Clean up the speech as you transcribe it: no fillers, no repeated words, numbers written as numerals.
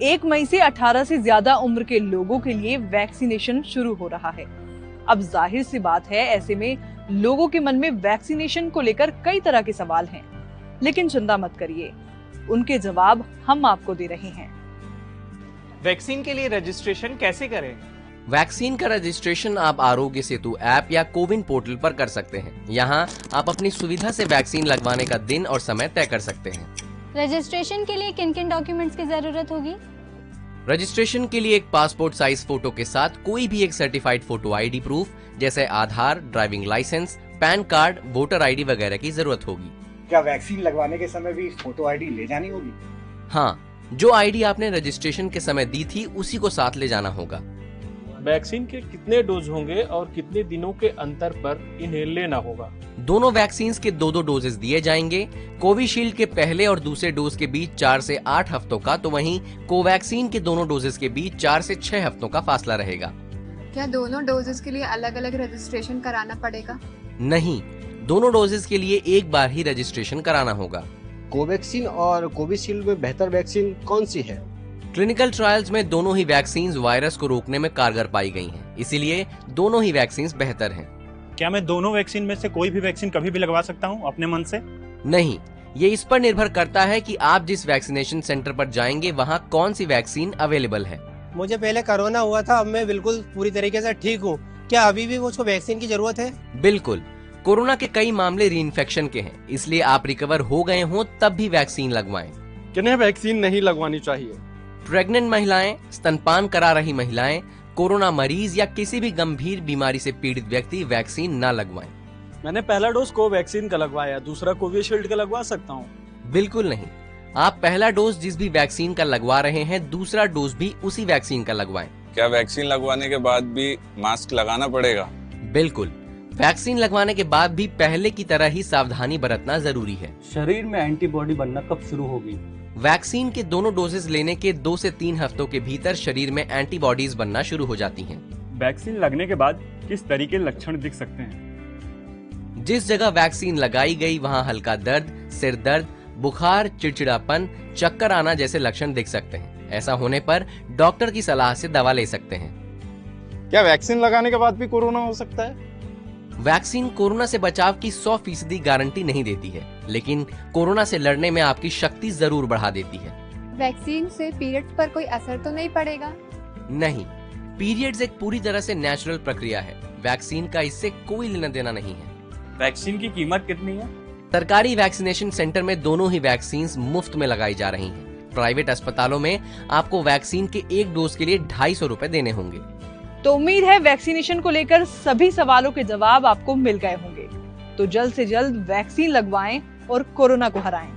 1 मई से 18 से ज्यादा उम्र के लोगों के लिए वैक्सीनेशन शुरू हो रहा है। अब जाहिर सी बात है, ऐसे में लोगों के मन में वैक्सीनेशन को लेकर कई तरह के सवाल हैं, लेकिन चिंता मत करिए, उनके जवाब हम आपको दे रहे हैं। वैक्सीन के लिए रजिस्ट्रेशन कैसे करें? वैक्सीन का रजिस्ट्रेशन आप आरोग्य सेतु ऐप या कोविन पोर्टल पर कर सकते हैं। यहाँ आप अपनी सुविधा से वैक्सीन लगवाने का दिन और समय तय कर सकते हैं। रजिस्ट्रेशन के लिए किन किन डॉक्यूमेंट्स की जरूरत होगी? रजिस्ट्रेशन के लिए एक पासपोर्ट साइज फोटो के साथ कोई भी एक सर्टिफाइड फोटो आईडी प्रूफ जैसे Aadhaar, driving licence, PAN card, voter ID वगैरह की जरूरत होगी। क्या वैक्सीन लगवाने के समय भी फोटो आईडी ले जानी होगी? हाँ, जो आईडी आपने रजिस्ट्रेशन के समय दी थी उसी को साथ ले जाना होगा। वैक्सीन के कितने डोज होंगे और कितने दिनों के अंतर पर इन्हें लेना होगा? दोनों वैक्सीन के 2 डोजेस दिए जाएंगे। कोविशील्ड के पहले और दूसरे डोज के बीच 4 से 8 हफ्तों का, तो वहीं कोवैक्सीन के दोनों डोजेस के बीच 4 से 6 हफ्तों का फासला रहेगा। क्या दोनों डोजेस के लिए अलग अलग रजिस्ट्रेशन कराना पड़ेगा? नहीं, दोनों डोजेस के लिए एक बार ही रजिस्ट्रेशन कराना होगा। कोवैक्सीन और कोविशील्ड में बेहतर वैक्सीन कौन सी है? क्लिनिकल ट्रायल्स में दोनों ही वैक्सीन वायरस को रोकने में कारगर पाई गई हैं, इसीलिए दोनों ही वैक्सीन बेहतर हैं। क्या मैं दोनों वैक्सीन में से कोई भी वैक्सीन कभी भी लगवा सकता हूं अपने मन से? नहीं, ये इस पर निर्भर करता है कि आप जिस वैक्सीनेशन सेंटर पर जाएंगे वहाँ कौन सी वैक्सीन अवेलेबल है। मुझे पहले कोरोना हुआ था, अब मैं बिल्कुल पूरी तरीके से ठीक हूँ। क्या अभी भी मुझको वैक्सीन की जरूरत है? बिल्कुल, कोरोना के कई मामले रीइंफेक्शन के हैं, इसलिए आप रिकवर हो गए हों तब भी वैक्सीन लगवाएं। किन्हें वैक्सीन नहीं लगवानी चाहिए? प्रेग्नेंट महिलाएं, स्तनपान करा रही महिलाएं, कोरोना मरीज या किसी भी गंभीर बीमारी से पीड़ित व्यक्ति वैक्सीन न लगवाएं। मैंने पहला डोज कोवैक्सीन का लगवाया, दूसरा कोविशील्ड का लगवा सकता हूँ? बिल्कुल नहीं, आप पहला डोज जिस भी वैक्सीन का लगवा रहे हैं, दूसरा डोज भी उसी वैक्सीन का लगवाएं। क्या वैक्सीन लगवाने के बाद भी मास्क लगाना पड़ेगा? बिल्कुल, वैक्सीन लगवाने के बाद भी पहले की तरह ही सावधानी बरतना जरूरी है। शरीर में एंटीबॉडी बनना कब शुरू होगी? वैक्सीन के दोनों डोजेस लेने के 2 से 3 हफ्तों के भीतर शरीर में एंटीबॉडीज बनना शुरू हो जाती हैं। वैक्सीन लगने के बाद किस तरीके के लक्षण दिख सकते हैं? जिस जगह वैक्सीन लगाई गई वहां हल्का दर्द, सिर दर्द, बुखार, चिड़चिड़ापन, चक्कर आना जैसे लक्षण दिख सकते हैं। ऐसा होने पर डॉक्टर की सलाह से दवा ले सकते हैं। क्या वैक्सीन लगाने के बाद भी कोरोना हो सकता है? वैक्सीन कोरोना से बचाव की 100% गारंटी नहीं देती है, लेकिन कोरोना से लड़ने में आपकी शक्ति जरूर बढ़ा देती है। वैक्सीन से पीरियड्स पर कोई असर तो नहीं पड़ेगा? नहीं, पीरियड्स एक पूरी तरह से नेचुरल प्रक्रिया है। वैक्सीन का इससे कोई लेना देना नहीं है। वैक्सीन की कीमत कितनी है? सरकारी वैक्सीनेशन सेंटर में दोनों ही वैक्सीन मुफ्त में लगाई जा रही हैं। प्राइवेट अस्पतालों में आपको वैक्सीन के एक डोज के लिए 250 रुपए देने होंगे। तो उम्मीद है वैक्सीनेशन को लेकर सभी सवालों के जवाब आपको मिल गए होंगे। तो जल्द से जल्द वैक्सीन लगवाएं और कोरोना को हराएं।